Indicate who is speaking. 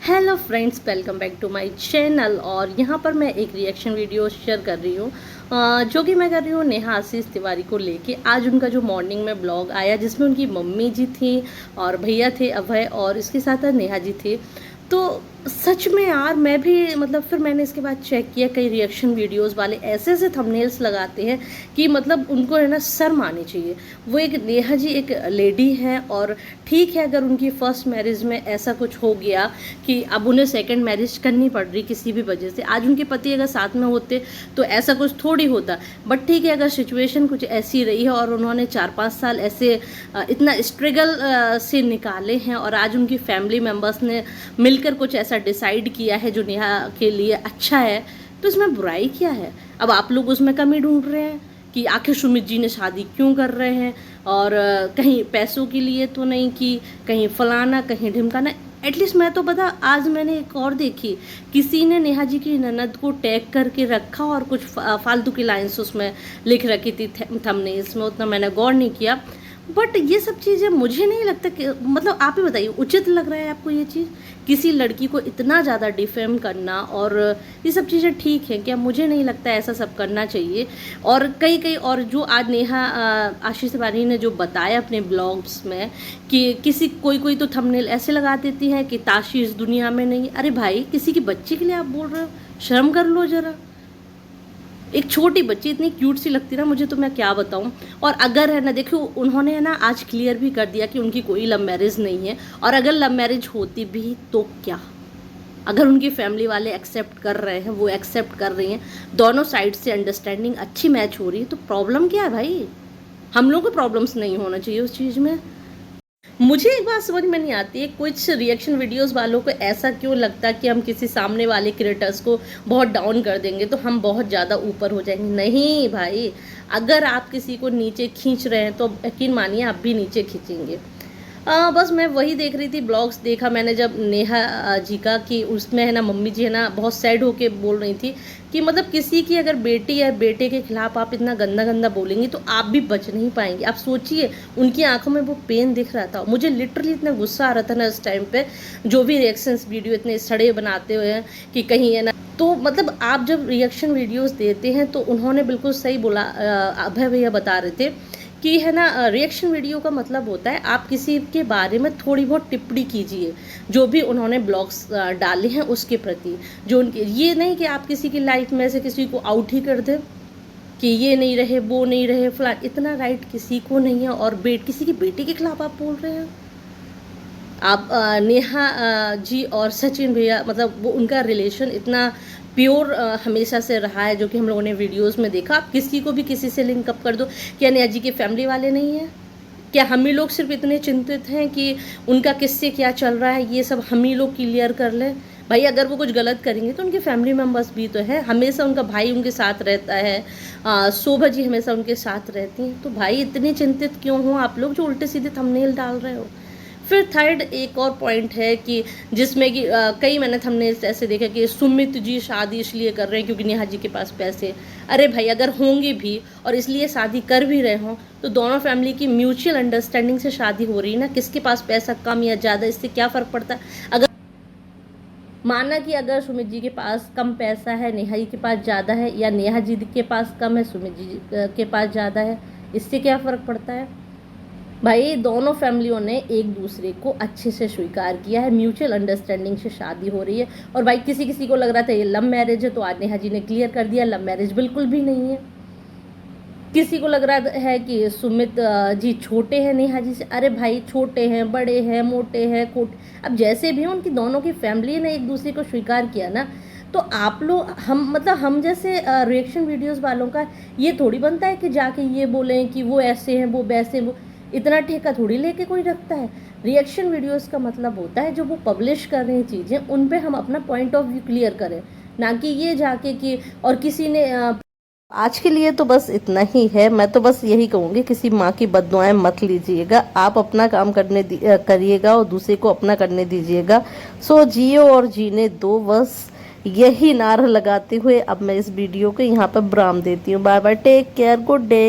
Speaker 1: Hello friends, welcome back to my channel. और यहाँ पर मैं एक रिएक्शन वीडियो शेयर कर रही हूँ जो कि मैं कर रही हूँ नेहा आशीष तिवारी को लेके। आज उनका जो मॉर्निंग में ब्लॉग आया जिसमें उनकी मम्मी जी थी और भैया थे अभय और इसके साथ नेहा जी थे। तो सच में यार मैं भी मतलब फिर मैंने इसके बाद चेक किया, कई रिएक्शन वीडियोस वाले ऐसे ऐसे थंबनेल्स लगाते हैं कि मतलब उनको है ना शर्म आनी चाहिए। वो एक नेहा जी एक लेडी है और ठीक है अगर उनकी फर्स्ट मैरिज में ऐसा कुछ हो गया कि अब उन्हें सेकंड मैरिज करनी पड़ रही किसी भी वजह से, आज उनके पति अगर साथ में होते तो ऐसा कुछ थोड़ी होता। बट ठीक है अगर सिचुएशन कुछ ऐसी रही है और उन्होंने 4-5 साल ऐसे इतना स्ट्रगल से निकाले हैं और आज उनकी फैमिली मेम्बर्स ने मिलकर कुछ ऐसा डिसाइड किया है जो नेहा के लिए अच्छा है, तो इसमें बुराई क्या है। अब आप लोग उसमें कमी ढूंढ रहे हैं कि आखिर सुमित जी ने शादी क्यों कर रहे हैं और कहीं पैसों के लिए तो नहीं कि कहीं फलाना कहीं ढिमकाना। एटलीस्ट मैं तो पता, आज मैंने एक और देखी, किसी ने नेहा जी की ननद को टैग करके रखा और कुछ फालतू की लाइन्स उसमें लिख रखी थी थंबनेल्स में, उतना मैंने गौर नहीं किया। बट ये सब चीज़ें मुझे नहीं लगता कि मतलब आप ही बताइए उचित लग रहा है आपको ये चीज़, किसी लड़की को इतना ज़्यादा डिफेम करना और ये सब चीज़ें ठीक है क्या? मुझे नहीं लगता ऐसा सब करना चाहिए। और कई कई और जो आज नेहा आशीष तिवारी ने जो बताया अपने ब्लॉग्स में कि किसी कोई तो थंबनेल ऐसे लगा देती है कि ताशी इस दुनिया में नहीं। अरे भाई, किसी की बच्ची के लिए आप बोल रहे हो, शर्म कर लो ज़रा। एक छोटी बच्ची इतनी क्यूट सी लगती ना मुझे, तो मैं क्या बताऊं। और अगर है ना, देखो उन्होंने है ना आज क्लियर भी कर दिया कि उनकी कोई लव मैरिज नहीं है। और अगर लव मैरिज होती भी तो क्या, अगर उनकी फैमिली वाले एक्सेप्ट कर रहे हैं, वो एक्सेप्ट कर रही हैं, दोनों साइड से अंडरस्टैंडिंग अच्छी मैच हो रही है, तो प्रॉब्लम क्या है भाई? हम लोगों को प्रॉब्लम्स नहीं होना चाहिए उस चीज़ में। मुझे एक बात समझ में नहीं आती है, कुछ रिएक्शन वीडियोस वालों को ऐसा क्यों लगता है कि हम किसी सामने वाले क्रिएटर्स को बहुत डाउन कर देंगे तो हम बहुत ज़्यादा ऊपर हो जाएंगे। नहीं भाई, अगर आप किसी को नीचे खींच रहे हैं तो यकीन मानिए आप भी नीचे खींचेंगे। बस मैं वही देख रही थी, ब्लॉग्स देखा मैंने जब नेहा जी का, कि उसमें है ना मम्मी जी है ना बहुत सैड होके बोल रही थी कि मतलब किसी की अगर बेटी या बेटे के खिलाफ आप इतना गंदा गंदा बोलेंगी तो आप भी बच नहीं पाएंगी। आप सोचिए, उनकी आंखों में वो पेन दिख रहा था। मुझे लिटरली इतना गुस्सा आ रहा था ना उस टाइम पे, जो भी रिएक्शंस वीडियो इतने सड़े बनाते हुए हैं कि कहीं है ना। तो मतलब आप जब रिएक्शन वीडियोस देते हैं तो उन्होंने बिल्कुल सही बोला, अभय भैया बता रहे थे कि है ना रिएक्शन वीडियो का मतलब होता है आप किसी के बारे में थोड़ी बहुत टिप्पणी कीजिए, जो भी उन्होंने ब्लॉग्स डाले हैं उसके प्रति, जो उनके, ये नहीं कि आप किसी की लाइफ में से किसी को आउट ही कर दें कि ये नहीं रहे वो नहीं रहे फलान। इतना राइट किसी को नहीं है। और किसी की बेटी के खिलाफ आप बोल रहे हैं। आप नेहा जी और सचिन भैया, मतलब वो उनका रिलेशन इतना प्योर हमेशा से रहा है, जो कि हम लोगों ने वीडियोस में देखा। आप किसी को भी किसी से लिंक अप कर दो, क्या नेहा जी के फैमिली वाले नहीं हैं? क्या हम ही लोग सिर्फ इतने चिंतित हैं कि उनका किससे क्या चल रहा है, ये सब हम ही लोग क्लियर कर लें? भाई अगर वो कुछ गलत करेंगे तो उनके फैमिली मेम्बर्स भी तो है, हमेशा उनका भाई उनके साथ रहता है, शोभा जी हमेशा उनके साथ रहती हैं। तो भाई इतने चिंतित क्यों हो आप लोग जो उल्टे सीधे थंबनेल डाल रहे हो? फिर थर्ड एक और पॉइंट है कि जिसमें कि कई मैंने थंबनेल्स ऐसे देखे कि सुमित जी शादी इसलिए कर रहे हैं क्योंकि नेहा जी के पास पैसे। अरे भाई, अगर होंगे भी और इसलिए शादी कर भी रहे हों तो दोनों फैमिली की म्यूचुअल अंडरस्टैंडिंग से शादी हो रही है ना। किसके पास पैसा कम या ज़्यादा, इससे क्या फ़र्क पड़ता है? अगर माना कि अगर सुमित जी के पास कम पैसा है, नेहा जी के पास ज़्यादा है, या नेहा जी के पास कम है, सुमित जी के पास ज़्यादा है, इससे क्या फ़र्क पड़ता है? भाई दोनों फैमिलियों ने एक दूसरे को अच्छे से स्वीकार किया है, म्यूचुअल अंडरस्टैंडिंग से शादी हो रही है। और भाई किसी किसी को लग रहा था ये लव मैरिज है, तो आज नेहा जी ने क्लियर कर दिया लव मैरिज बिल्कुल भी नहीं है। किसी को लग रहा है कि सुमित जी छोटे हैं नेहा जी से। अरे भाई, छोटे हैं, बड़े हैं, मोटे हैं, कोट, अब जैसे भी हैं, उनकी दोनों की फैमिली ने एक दूसरे को स्वीकार किया ना। तो आप लोग, हम मतलब हम जैसे रिएक्शन वीडियोस वालों का ये थोड़ी बनता है कि जाके ये बोलें कि वो ऐसे हैं वो वैसे, वो इतना ठेका थोड़ी लेके कोई रखता है। रिएक्शन वीडियोस का मतलब होता है जो वो पब्लिश कर रही हैं चीज़ें, उन पे हम अपना पॉइंट ऑफ व्यू क्लियर करें, ना कि ये जाके कि और किसी ने आज के लिए तो बस इतना ही है। मैं तो बस यही कहूँगी, किसी माँ की बद्दुआएं मत लीजिएगा, आप अपना काम करिएगा और दूसरे को अपना करने दीजिएगा। सो जियो और जीने दो, बस यही नारा लगाते हुए अब मैं इस वीडियो को यहाँ पर विराम देती हूँ। Bye bye, take care, good day.